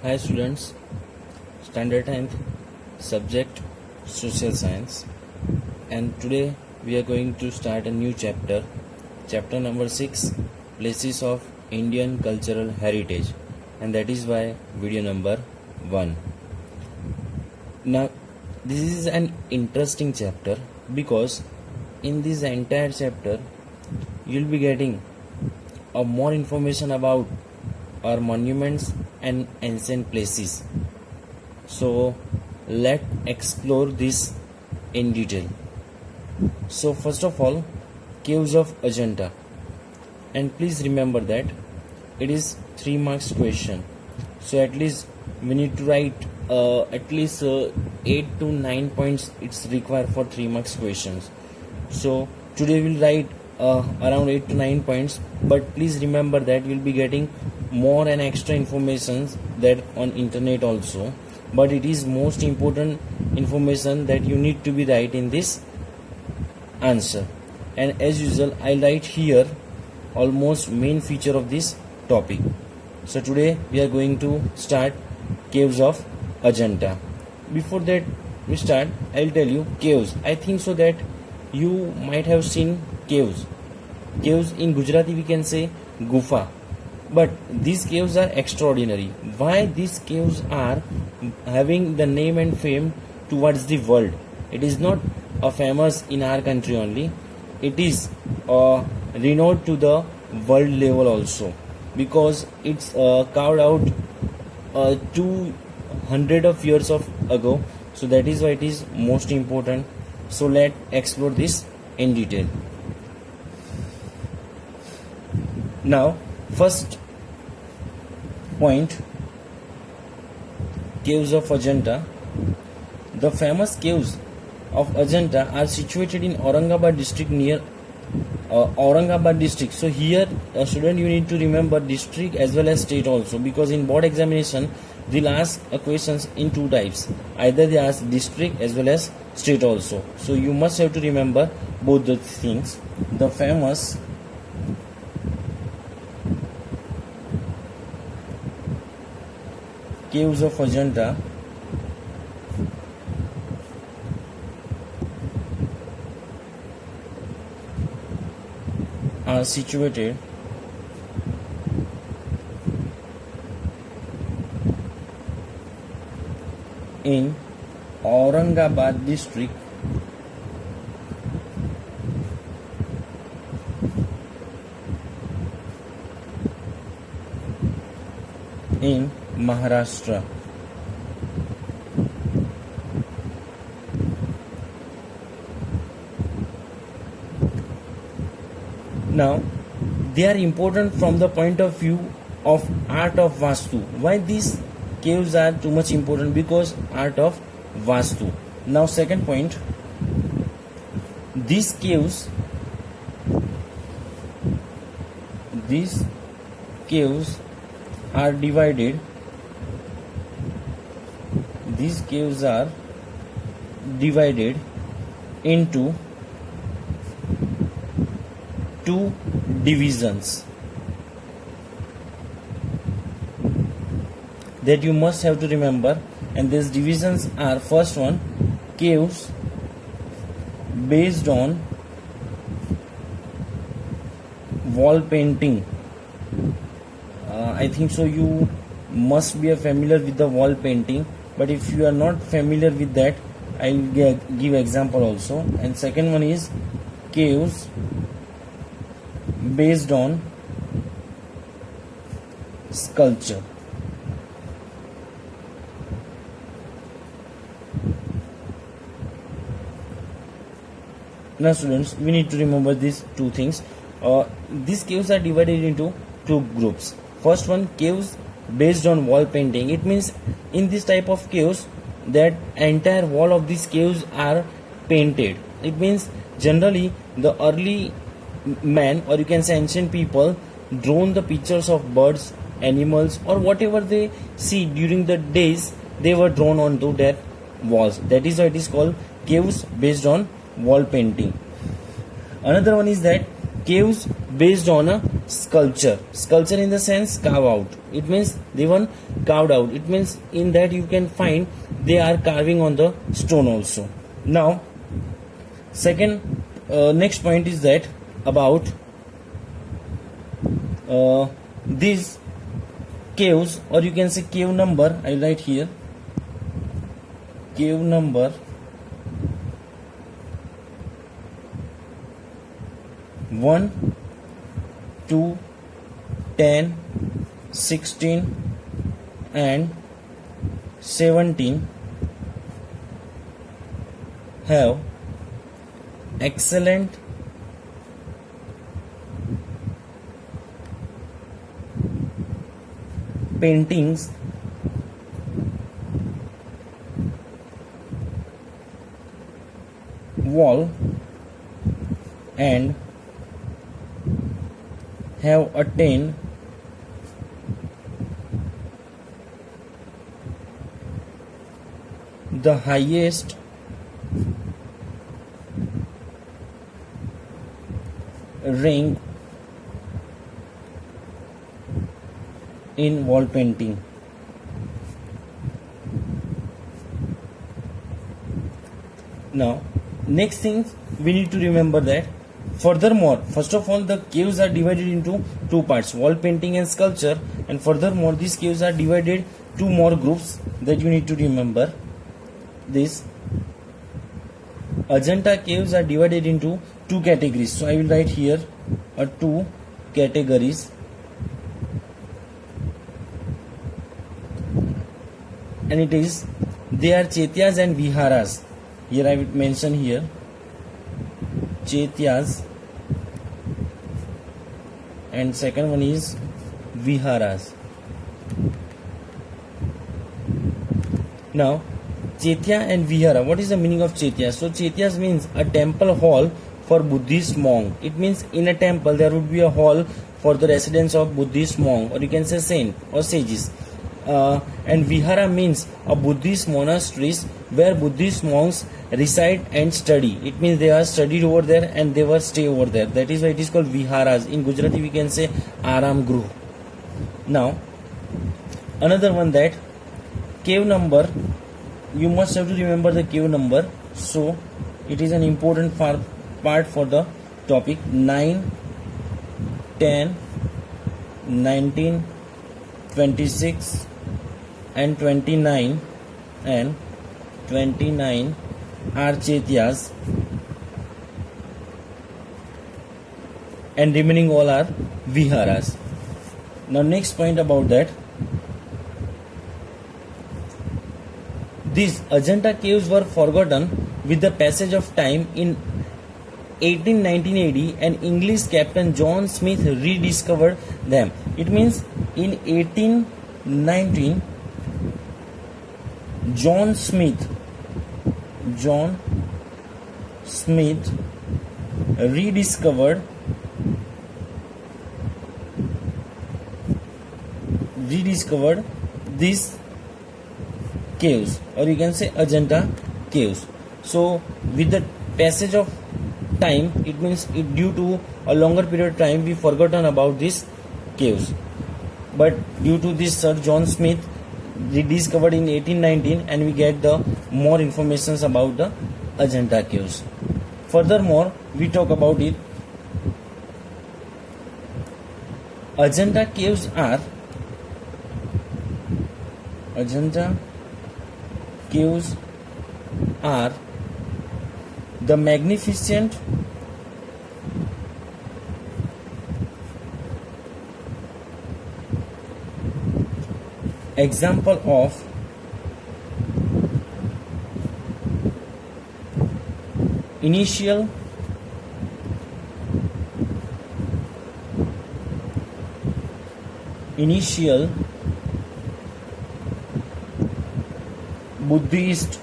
Hi students, standard 10th, subject social science, and today we are going to start a new chapter, chapter number 6, places of Indian cultural heritage, and that is why video number 1. Now this is an interesting chapter because in this entire chapter you will be getting more information about our monuments and ancient places. So let's explore this in detail. So first of all, caves of Ajanta, and please remember that it is 3 marks question. So at least we need to write at least 8 to 9 points. It's required for 3 marks questions. So today we'll write around 8 to 9 points, but please remember that you'll be getting more and extra information that on internet also, but it is most important information that you need to be right in this answer. And as usual, I write here almost main feature of this topic. So today we are going to start caves of Ajanta. Before that we start, I'll tell you caves. I think so that you might have seen caves. Caves in Gujarati we can say gufa, but these caves are extraordinary. Why these caves are having the name and fame towards the world? It is not famous in our country only, it is renowned to the world level also, because it's carved out 200 of years of ago. So that is why it is most important. So let's explore this in detail. Now first point, caves of Ajanta. The famous caves of Ajanta are situated in Aurangabad district, near Aurangabad district. So here student, you need to remember district as well as state also, because in board examination they'll ask questions in two types, either they ask district as well as state also. So you must have to remember both the things. The famous caves of Ajanta are situated in Aurangabad district in Maharashtra. Now they are important from the point of view of art of Vastu. Why these caves are too much important? Because art of Vastu. Now second point, these caves are divided, into two divisions that you must have to remember, and these divisions are: first one, caves based on wall painting. I think so you must be familiar with the wall painting, but if you are not familiar with that, I will give example also. And second one is caves based on sculpture. Now students, we need to remember these two things. These caves are divided into two groups. First one, caves based on wall painting. It means in this type of caves, that entire wall of these caves are painted. It means generally the early man, or you can say ancient people, drawn the pictures of birds, animals, or whatever they see during the days, they were drawn onto their walls. That is why it is called caves based on wall painting. Another one is that caves based on a sculpture. Sculpture in the sense carve out. It means they were carved out. It means in that you can find they are carving on the stone also. Now, next point is that about these caves, or you can say cave number. I write here cave number 1, 2, 10, 16 and 17 have excellent paintings wall and have attained the highest rank in wall painting. Now, next thing we need to remember that furthermore, first of all, the caves are divided into two parts, wall painting and sculpture, and furthermore these caves are divided two more groups that you need to remember. This Ajanta caves are divided into two categories, so I will write here two categories. And it is, they are Chaityas and Viharas. Here I will mention here Chaityas and second one is Viharas. Now, Chaitya and Vihara, what is the meaning of Chaitya? So Chaityas means a temple hall for Buddhist monk. It means in a temple there would be a hall for the residence of Buddhist monk, or you can say saint or sages. And Vihara means a Buddhist monasteries where Buddhist monks reside and study. It means they are studied over there and they were stay over there. That is why it is called Viharas. In Gujarati we can say Aram Gruh. Now, another one, that cave number, you must have to remember the cave number. So it is an important part for the topic. 9, 10, 19, 26 and 29 and 29 are Chaityas and remaining all are Viharas. Now next point about that, these Ajanta caves were forgotten with the passage of time. In 1819 AD, an English captain John Smith rediscovered them. It means in 1819 John Smith rediscovered these caves, or you can say Ajanta caves. So with the passage of time, it means due to a longer period of time we forgotten about these caves, but due to this Sir John Smith rediscovered in 1819 and we get the more informations about the Ajanta caves. Furthermore, we talk about it. Ajanta caves are the magnificent example of initial Buddhist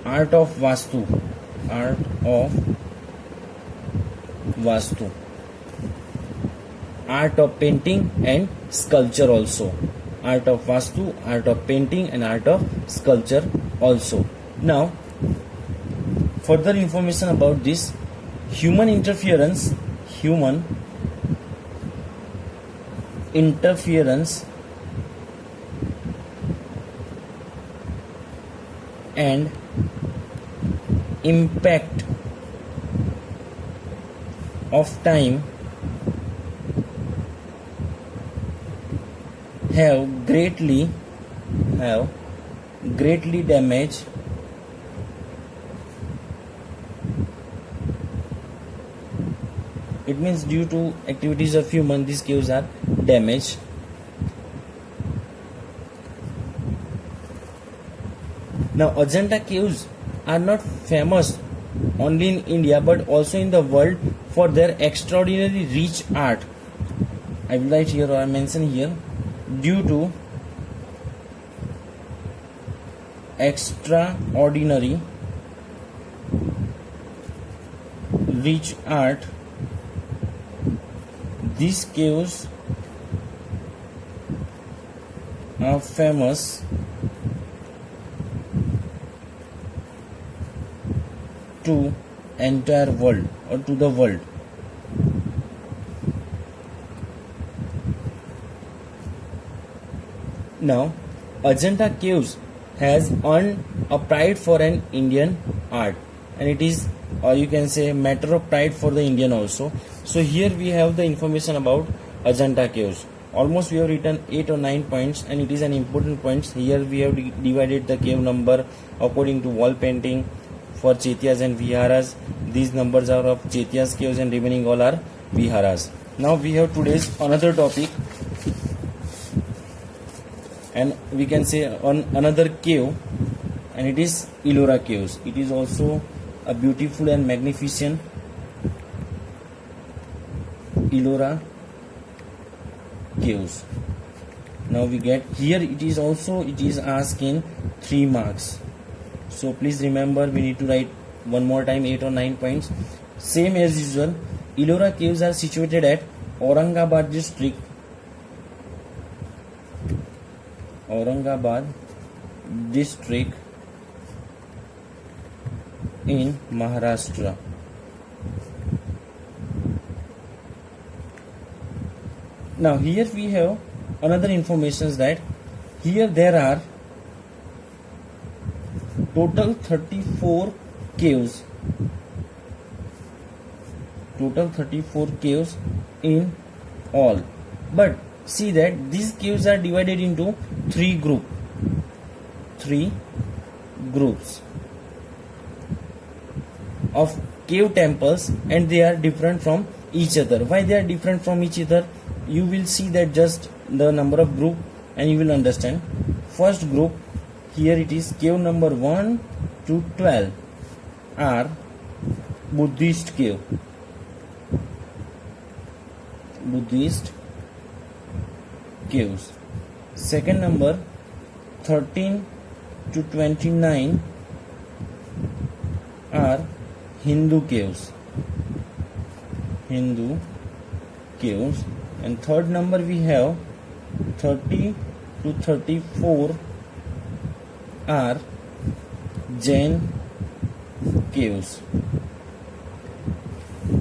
art of Vastu, art of painting and sculpture also. Art of Vastu, art of painting and art of sculpture also. Now, further information about this human interference and impact of time have greatly damaged it means due to activities of human these caves are damaged. Now Ajanta caves are not famous only in India but also in the world for their extraordinary rich art. I will write here or I mention here, due to extraordinary rich art, these caves are famous to entire world or to the world. Now Ajanta caves has earned a pride for an Indian art, and it is, or you can say, matter of pride for the Indian also. So here we have the information about Ajanta caves. Almost we have written 8 or 9 points, and it is an important points. Here we have divided the cave number according to wall painting for Chaityas and Viharas. These numbers are of Chaityas caves and remaining all are Viharas. Now we have today's another topic, and we can say on another cave, and it is Ellora caves. It is also a beautiful and magnificent Ellora caves. Now we get here, it is asking 3 marks. So please remember, we need to write one more time 8 or 9 points. Same as usual, Ellora caves are situated at Aurangabad district in Maharashtra. Now here we have another information that here there are total 34 caves. In all, but see that these caves are divided into 3 groups of cave temples, and they are different from each other. Why they are different from each other? You will see that just the number of group and you will understand. First group, here it is cave number 1 to 12 are Buddhist caves. Second number 13 to 29 are Hindu caves. And third number we have 30 to 34 are Jain caves.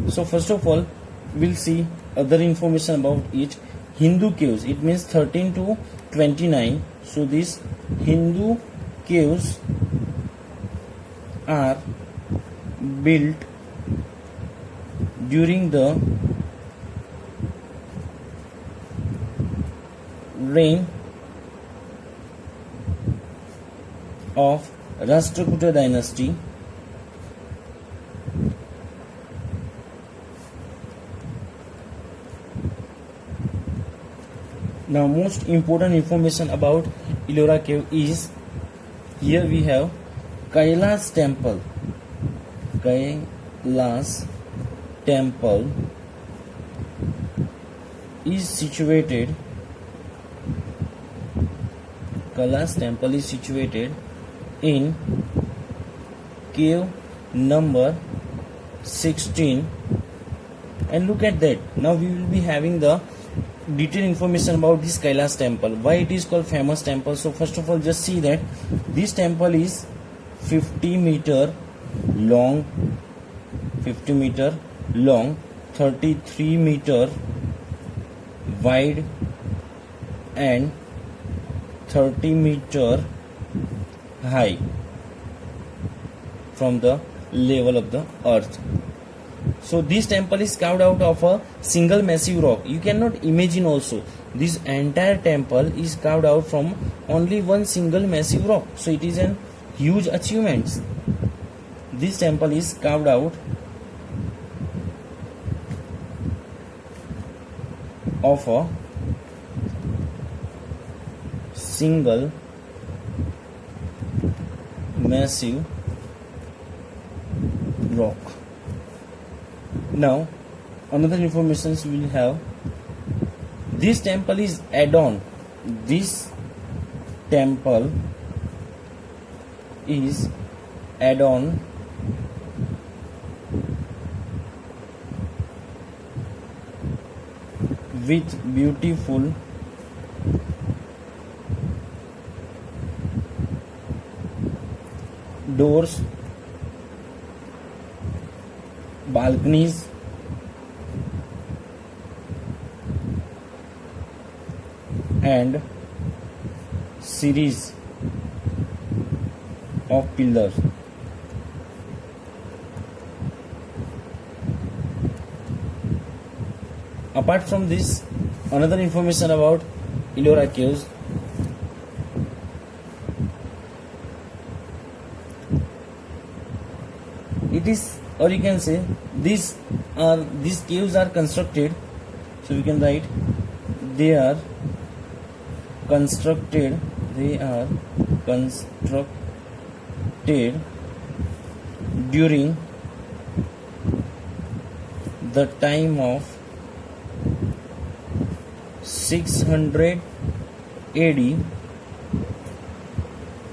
So first of all, we'll see other information about each. Hindu caves, it means 13 to 29. So these Hindu caves are built during the reign of Rashtrakuta dynasty. Now most important information about Ellora cave is, here we have Kailas temple. Kailas temple is situated in cave number 16, and look at that. Now we will be having the detailed information about this Kailas temple, why it is called famous temple. So first of all, just see that this temple is 50 meter long, 50 meter long, 33 meter wide and 30 meter high from the level of the earth. So this temple is carved out of a single massive rock. You cannot imagine also, this entire temple is carved out from only one single massive rock. So it is a huge achievement. This temple is carved out of a single massive rock. Now another information we will have, this temple is add-on. This temple is add-on with beautiful doors, balconies, and series of pillars. Apart from this, another information about Ellora Caves. It is, or you can say, these caves are constructed. So we can write, they are constructed during the time of 600 AD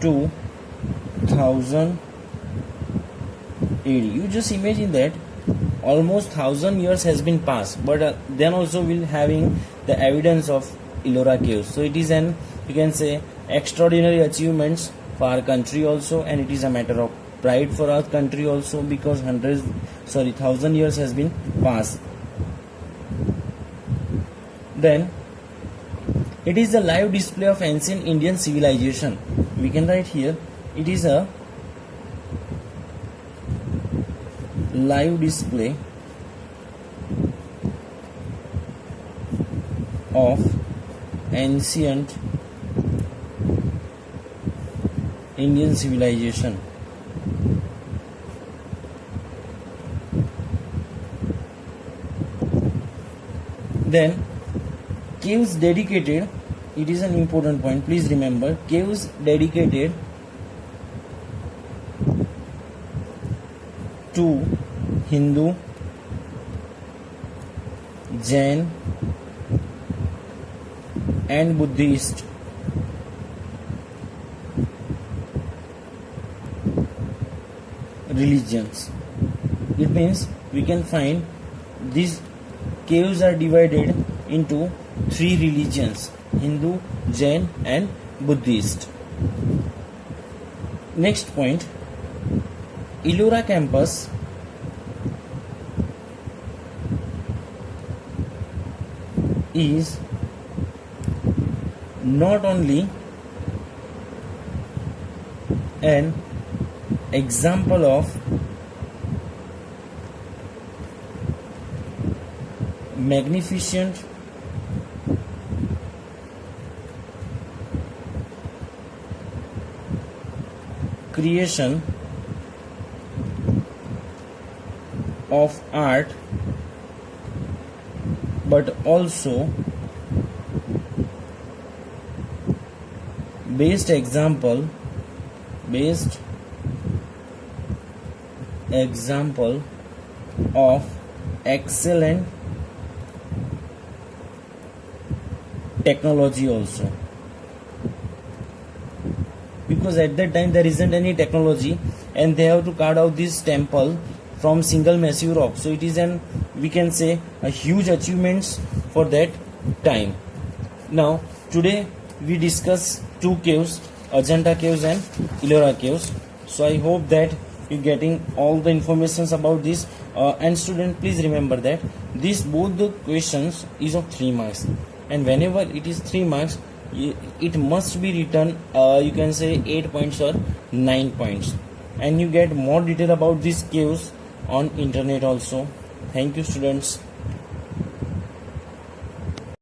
to 1000 AD. You just imagine that almost 1000 years has been passed, but then also we'll having the evidence of Ellora Caves. So it is an, you can say, extraordinary achievements for our country also, and it is a matter of pride for our country also, because 1000 years has been passed. Then it is a live display of ancient Indian civilization. We can write here, it is a live display of ancient Indian civilization. Then caves dedicated, it is an important point, please remember, caves dedicated to Hindu, Jain and Buddhist religions. It means we can find these caves are divided into three religions: Hindu, Jain and Buddhist. Next point, Ellora campus is not only an example of magnificent creation of art, but also best example of excellent technology also, because at that time there isn't any technology and they have to carve out this temple from single massive rock. So it is an, we can say, a huge achievements for that time. Now today we discuss two caves, Ajanta caves and Ellora caves. So I hope that you getting all the informations about this. And student, please remember that this both the questions is of 3 marks, and whenever it is 3 marks, it must be written you can say 8 points or 9 points, and you get more detail about these caves on internet also. Thank you, students.